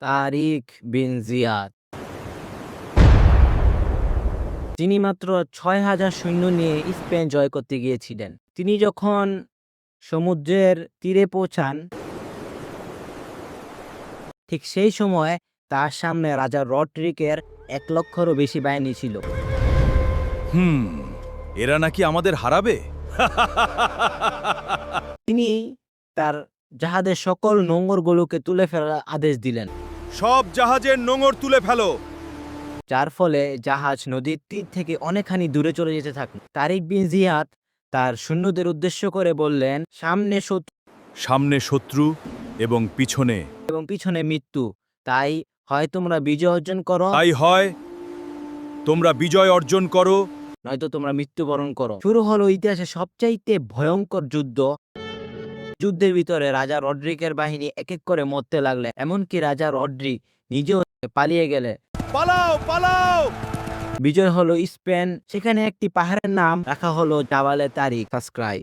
তারিক বিন জিয়াদ। তিনি মাত্র ৬,০০০ সৈন্য নিয়ে স্পেন জয় করতে গিয়েছিলেন। তিনি যখন সমুদ্রের তীরে পৌঁছান, ঠিক সেই সময় তার সামনে রাজা রড্রিকের ১,০০,০০০-রও বেশি বাহিনী ছিল। এরা নাকি আমাদের হারাবে? তিনি তার জাহাজের সকল নোঙরগুলোকে তুলে ফেলার আদেশ দিলেন, সব জাহাজের নোঙর তুলে ফেলো। যার ফলে জাহাজ নদীর তীর থেকে অনেকখানি দূরে চলে যেতে থাকল। তারিক বিন জিয়াদ তার সৈন্যদের উদ্দেশ্য করে বললেন, সামনে শত্রু সামনে শত্রু এবং পিছনে, এবং পিছনে মৃত্যু, তাই হয় তোমরা বিজয় অর্জন করো, তাই হয় তোমরা বিজয় অর্জন করো, নয়তো তোমরা মৃত্যুবরণ করো। শুরু হলো ইতিহাসে সবচাইতে ভয়ঙ্কর যুদ্ধ। যুদ্ধের ভিতরে রাজা রড্রিকের বাহিনী এক এক করে মরতে লাগলে, এমনকি রাজা রড্রিক নিজেও পালিয়ে গেলে পালাও পালাও। বিজয় হলো স্পেন। সেখানে একটি পাহাড়ের নাম রাখা হলো জাবালে তারিক। সাবস্ক্রাইব।